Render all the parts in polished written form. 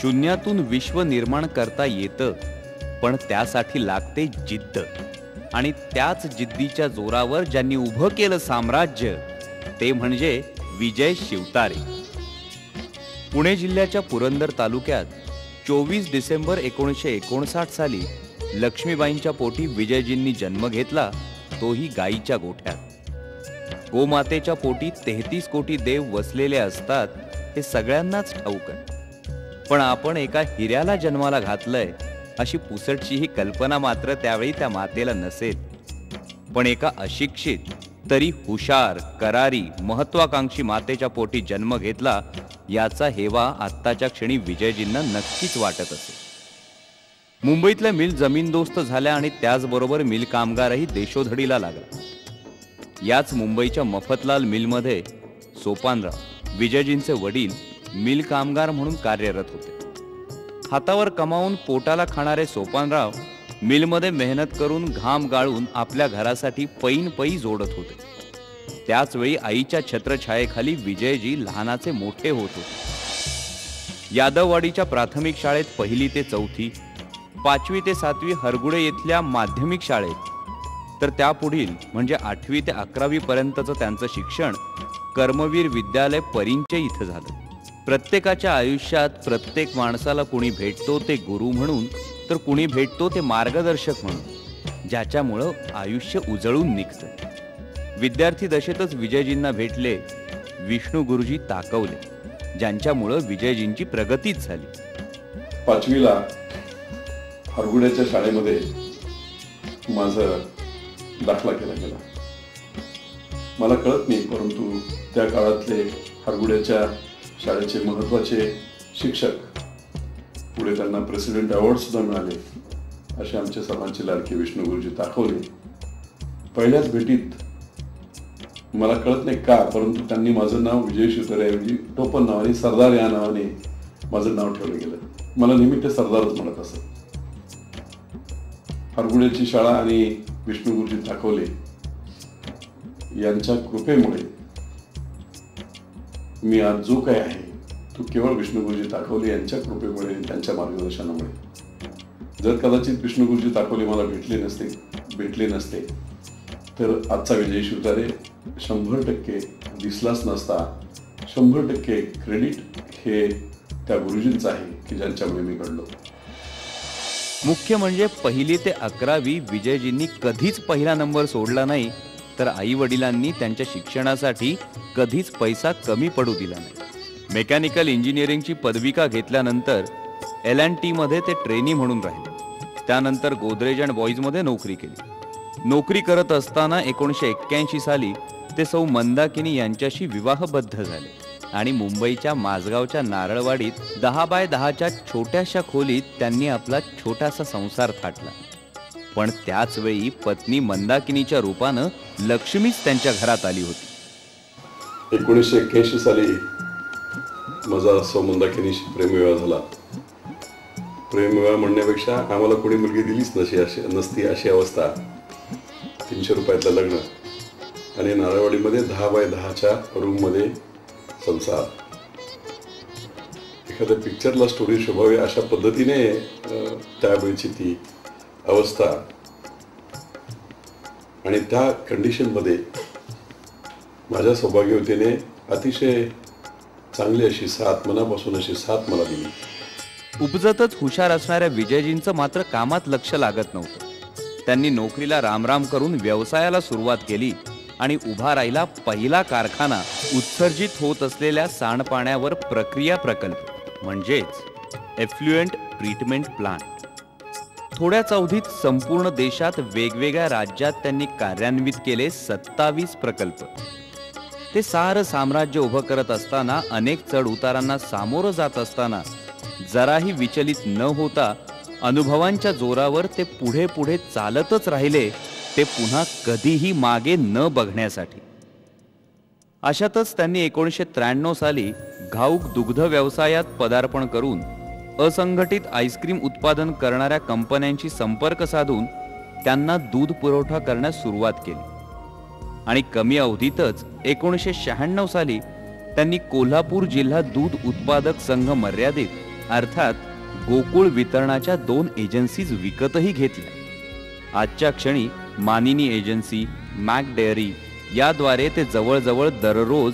शून्यातून विश्व निर्माण करता येतं, पण त्यासाठी लागते जिद्द. आणि त्याच जिद्दीच्या जोरावर ज्यांनी उभं केलं साम्राज्य, ते म्हणजे विजय शिवतारे. पुणे जिल्ह्याच्या पुरंदर तालुक्यात 24 डिसेंबर 1959 साली लक्ष्मीबाईंच्या पोटी विजयजींनी जन्म घेतला, तोही गाईच्या गोठ्यात. गोमातेच्या पोटी 33 कोटी देव वसलेले असतात हे सगळ्यांनाच ठाऊक आहे. पण आपण एका हिऱ्याला जन्माला घातलंय अशी पुसटशीही कल्पना मात्र त्यावेळी त्या मातेला नसेल. पण एका अशिक्षित तरी हुशार, करारी, महत्वाकांक्षी मातेच्या पोटी जन्म घेतला याचा हेवा आत्ताच्या क्षणी विजयजींना नक्कीच वाटत असेल. मुंबईतल्या मिल जमीनदोस्त झाल्या आणि त्याचबरोबर मिल कामगारही देशोधडीला लागला. याच मुंबईच्या मफतलाल मिलमध्ये सोपानराव, विजयजींचे वडील, मिल कामगार म्हणून कार्यरत होते. हातावर कमावून पोटाला खाणारे सोपानराव मिलमध्ये मेहनत करून घाम गाळून आपल्या घरासाठी पैन पै जोडत होते. त्याच वेळी आईच्या छत्रछायेखाली विजयजी लहानाचे मोठे होत होते. यादववाडीच्या प्राथमिक शाळेत 1ली ते 4थी, 5वी ते 7वी हरगुडे येथल्या माध्यमिक शाळेत, तर त्यापुढील म्हणजे 8वी ते 11वी पर्यंतचं त्यांचं शिक्षण कर्मवीर विद्यालय परिंचे इथं झालं. प्रत्येकाच्या आयुष्यात प्रत्येक माणसाला कुणी भेटतो ते गुरु म्हणून, तर कुणी भेटतो ते मार्गदर्शक म्हणून, ज्याच्यामुळं आयुष्य उजळून निघतं. विद्यार्थी दशेतच विजयजींना भेटले विष्णू गुरुजी ताकवले, ज्यांच्यामुळं विजयजींची प्रगतीच झाली. 5वीला हरगुड्याच्या शाळेमध्ये माझा दाखला केला गेला. मला कळत नाही, परंतु त्या काळातले हरगुड्याच्या शाळेचे महत्त्वाचे शिक्षक, पुढे त्यांना प्रेसिडेंट अवॉर्ड सुद्धा मिळाले, असे आमच्या सर्वांचे लाडके विष्णू गुरुजी दाखवले. पहिल्याच भेटीत मला कळत नाही का, परंतु त्यांनी माझं नाव विजय शिवतारेऐवजी टोपण नावाने सरदार या नावाने माझं नाव ठेवलं गेलं. मला नेहमी ते सरदारच म्हणत असत. हरगुड्याची शाळा आणि विष्णू गुरुजी दाखवले यांच्या कृपेमुळे मी आज जो काय आहे तो केवळ विष्णू गुरुजी दाखवले यांच्या कृपेमुळे, त्यांच्या मार्गदर्शनामुळे. जर कदाचित विष्णू गुरुजी दाखवले मला भेटले नसते तर आजचा विजय शिवतारे 100% दिसलाच नसता. 100% क्रेडिट हे त्या गुरुजींचं आहे की ज्यांच्यामुळे मी घडलो. मुख्य म्हणजे 1ली ते 11वी विजयजींनी कधीच पहिला नंबर सोडला नाही, तर आई वडिलांनी त्यांच्या शिक्षणासाठी कधीच पैसा कमी पडू दिला नाही. मेकॅनिकल इंजिनिअरिंगची पदविका घेतल्यानंतर L&T मध्ये ते ट्रेनी म्हणून राहिले. त्यानंतर गोदरेज अँड बॉईजमध्ये नोकरी केली. नोकरी करत असताना 1981 साली ते सौ मंदाकिनी यांच्याशी विवाहबद्ध झाले आणि मुंबईच्या माझगावच्या नारळवाडीत 10 बाय 10च्या छोट्याशा खोलीत त्यांनी आपला छोटासा संसार थाटला. पण त्याच वेळी पत्नी मंदाकिनीच्या रूपानं लक्ष्मीच त्यांच्या घरात आली होती. 1981 साली माझा सौ मंदाकिनीशी प्रेमविवाह झाला. प्रेमविवाह म्हणण्यापेक्षा आम्हाला कोणी मुलगी दिलीच नसती अशी अवस्था. 300 रुपयातलं लग्न आणि नारळवाडीमध्ये 10 बाय 10च्या रूममध्ये संसार. एखाद्या पिक्चरला स्टोरी शोभावी अशा पद्धतीने त्यावेळची ती अवस्था. आणि त्या कंडिशनमध्ये माझ्या सौभाग्यवतीने अतिशय चांगली अशी साथ, मनापासून अशी साथ मला दिली. उपजतच हुशार असणाऱ्या विजयजींचं मात्र कामात लक्ष लागत नव्हतं. त्यांनी नोकरीला रामराम करून व्यवसायाला सुरुवात केली आणि उभा राहिला पहिला कारखाना उत्सर्जित होत असलेल्या सांडपाण्यावर प्रक्रिया प्रकल्प, म्हणजेच एफ्लुएंट ट्रीटमेंट प्लांट. थोड्याच अवधीत संपूर्ण देशात वेगवेगळ्या राज्यात त्यांनी कार्यान्वित केले 27 प्रकल्प. ते सारं साम्राज्य उभं करत असताना, अनेक चढ उतारांना सामोरं जात असताना जराही विचलित न होता अनुभवांच्या जोरावर ते पुढे पुढे चालतच राहिले, ते पुन्हा कधीही मागे न बघण्यासाठी. अशातच त्यांनी 1993 साली घाऊक दुग्ध व्यवसायात पदार्पण करून असंघटित आईस्क्रीम उत्पादन करणाऱ्या कंपन्यांशी संपर्क साधून त्यांना दूध पुरवठा करण्यास सुरुवात केली. आणि कमी अवधीतच 1996 साली त्यांनी कोल्हापूर जिल्हा दूध उत्पादक संघ मर्यादित अर्थात गोकुळ वितरणाच्या 2 एजन्सीज विकतही घेतल्या। आजच्या क्षणी मानिनी एजन्सी, मॅक डेअरी याद्वारे ते जवळजवळ दररोज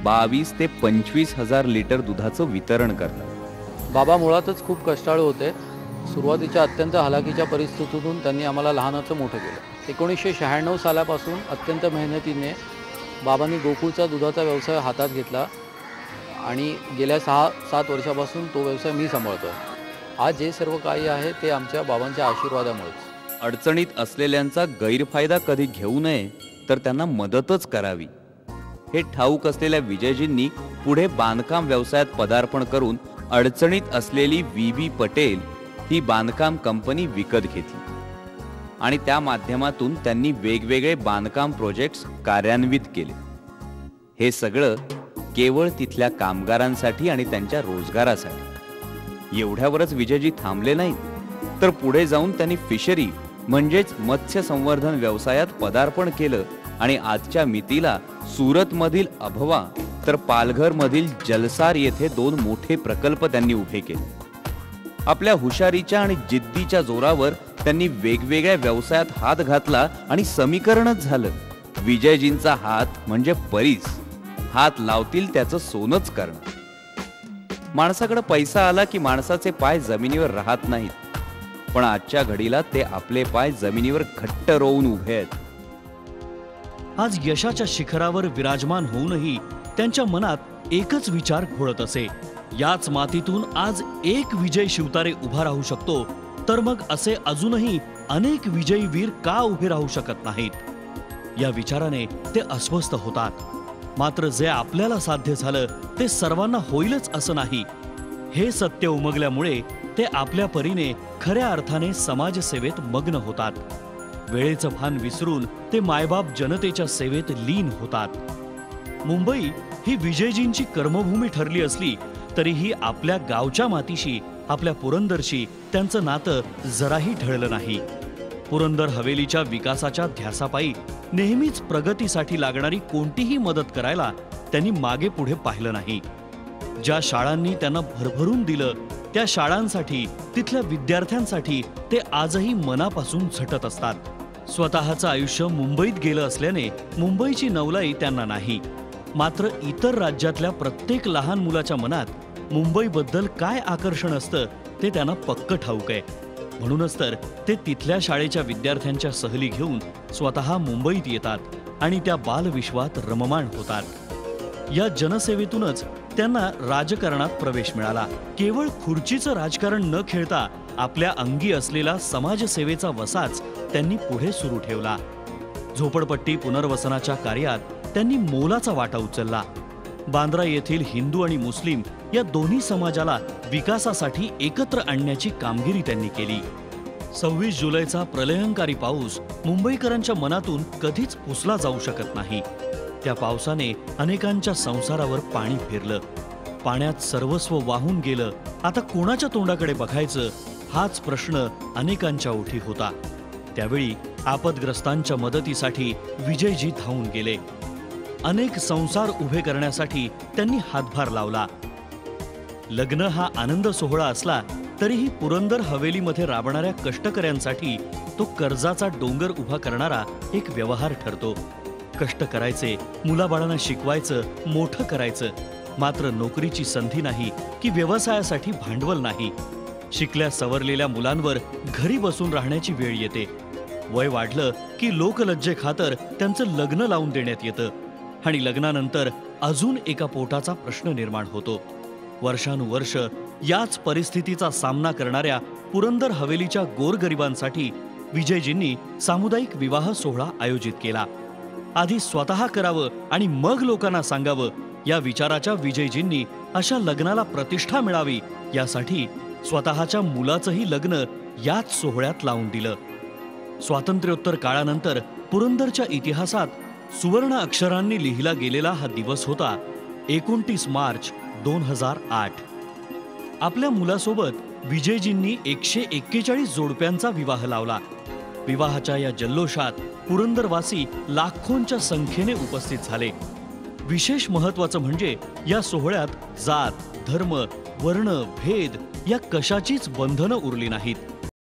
22 ते 25 हजार लिटर दुधाचं वितरण करतात। बाबा मुळातच खूप कष्टाळू होते। सुरुवातीच्या अत्यंत हलाखीच्या परिस्थितीतून त्यांनी आम्हाला लहानाचं मोठं केलं। 1996 सालापासून अत्यंत मेहनतीने बाबांनी गोकुळचा दुधाचा व्यवसाय हातात घेतला आणि गेल्या 6-7 वर्षापासून तो व्यवसाय मी सांभाळतोय। आज जे सर्व काही आहे ते आमच्या बाबांच्या आशीर्वादामुळेच। अडचणीत असलेल्यांचा गैरफायदा कधी घेऊ नये, तर त्यांना मदतच करावी हे ठाऊक असलेल्या विजयजींनी पुढे बांधकाम व्यवसायात पदार्पण करून अडचणीत असलेली व्ही पटेल ही बांधकाम कंपनी विकत घेतली आणि त्या माध्यमातून त्यांनी वेगवेगळे बांधकाम प्रोजेक्ट्स कार्यान्वित केले। हे सगळं केवळ तिथल्या कामगारांसाठी आणि त्यांच्या रोजगारासाठी। एवढ्यावरच विजयजी थांबले नाहीत, तर पुढे जाऊन त्यांनी फिशरी म्हणजेच मत्स्य संवर्धन व्यवसायात पदार्पण केलं आणि आजच्या मितीला सुरतमधील अभवा तर पालघरमधील जलसार येथे 2 मोठे प्रकल्प त्यांनी उभे केले। आपल्या हुशारीच्या आणि जिद्दीच्या जोरावर त्यांनी वेगवेगळ्या व्यवसायात हात घातला आणि समीकरणच झालं। विजयजींचा हात म्हणजे परीस, हात लावतील त्याचं सोनच करणं। माणसाकडे पैसा आला की माणसाचे पाय जमिनीवर राहत नाहीत, पण आजच्या घडीला ते आपले पाय जमिनीवर घट्ट रोवून उभे आहेत। आज यशाच्या शिखरावर विराजमान होऊनही त्यांच्या मनात एकच विचार घोळत असे, याच मातीतून आज एक विजय शिवतारे उभा राहू शकतो, तर मग असे अजूनही अनेक विजयी वीर का उभे राहू शकत नाहीत। या विचाराने ते अस्वस्थ होतात। मात्र जे आपल्याला साध्य झालं ते सर्वांना होईलच असं नाही, हे सत्य उमगल्यामुळे ते आपल्या परीने खऱ्या अर्थाने समाजसेवेत मग्न होतात। वेळेचं भान विसरून ते मायबाप जनतेच्या सेवेत लीन होतात। मुंबई ही विजयजींची कर्मभूमी ठरली असली तरीही आपल्या गावच्या मातीशी, आपल्या पुरंदरशी त्यांचं नातं जराही ढळलं नाही। पुरंदर हवेलीच्या विकासाच्या ध्यासापायी नेहमीच प्रगतीसाठी लागणारी कोणतीही मदत करायला त्यांनी मागे पुढे पाहिलं नाही। ज्या शाळांनी त्यांना भरभरून दिलं त्या शाळांसाठी, तिथल्या विद्यार्थ्यांसाठी ते आजही मनापासून झटत असतात। स्वतःचं आयुष्य मुंबईत गेलं असल्याने मुंबईची नवलाई त्यांना नाही, मात्र इतर राज्यातल्या प्रत्येक लहान मुलाच्या मनात मुंबईबद्दल काय आकर्षण असतं ते त्यांना पक्क ठाऊक आहे। म्हणूनच तर ते तिथल्या शाळेच्या विद्यार्थ्यांच्या सहली घेऊन स्वतः मुंबईत येतात आणि त्या बालविश्वात रममाण होतात। या जनसेवेतूनच त्यांना राजकारणात प्रवेश मिळाला। केवळ खुर्चीचं राजकारण न खेळता आपल्या अंगी असलेला समाजसेवेचा वसाच त्यांनी पुढे सुरू ठेवला। झोपडपट्टी पुनर्वसनाच्या कार्यात त्यांनी मोलाचा वाटा उचलला। बांद्रा येथील हिंदू आणि मुस्लिम या दोन्ही समाजाला विकासासाठी एकत्र आणण्याची कामगिरी त्यांनी केली। 26 जुलैचा प्रलयंकारी पाऊस मुंबईकरांच्या मनातून कधीच पुसला जाऊ शकत नाही। त्या पावसाने अनेकांच्या संसारावर पाणी फिरलं, पाण्यात सर्वस्व वाहून गेलं। आता कोणाच्या तोंडाकडे बघायचं हाच प्रश्न अनेकांच्या ओठी होता। त्यावेळी आपदग्रस्तांच्या मदतीसाठी विजयजी धावून गेले। अनेक संसार उभे करण्यासाठी त्यांनी हातभार लावला। लग्न हा आनंद सोहळा असला तरीही पुरंदर हवेलीमध्ये राबणाऱ्या कष्टकऱ्यांसाठी तो कर्जाचा डोंगर उभा करणारा एक व्यवहार ठरतो। कष्ट करायचे, मुलाबाळांना शिकवायचं, मोठं करायचं, मात्र नोकरीची संधी नाही की व्यवसायासाठी भांडवल नाही। शिकल्या सवरलेल्या मुलांवर घरी बसून राहण्याची वेळ येते। वय वाढलं की लोकलज्जेखातर त्यांचं लग्न लावून देण्यात येतं आणि लग्नानंतर अजून एका पोटाचा प्रश्न निर्माण होतो। वर्षानुवर्ष याच परिस्थितीचा सामना करणाऱ्या पुरंदर हवेलीच्या गोरगरिबांसाठी विजयजींनी सामुदायिक विवाह सोहळा आयोजित केला। आधी स्वतः करावं आणि मग लोकांना सांगावं या विचाराच्या विजयजींनी अशा लग्नाला प्रतिष्ठा मिळावी यासाठी स्वतःच्या मुलाचंही लग्न याच सोहळ्यात लावून दिलं। स्वातंत्र्योत्तर काळानंतर पुरंदरच्या इतिहासात सुवर्ण अक्षरांनी लिहिला गेलेला हा दिवस होता 29 मार्च 2008। आपल्या मुलासोबत विजयजींनी 141 जोडप्यांचा विवाह लावला। विवाहाच्या या जल्लोषात पुरंदरवासी लाखोंच्या संख्येने उपस्थित झाले। विशेष महत्त्वाचं म्हणजे या सोहळ्यात जात, धर्म, वर्ण भेद या कशाचीच बंधनं उरली नाहीत.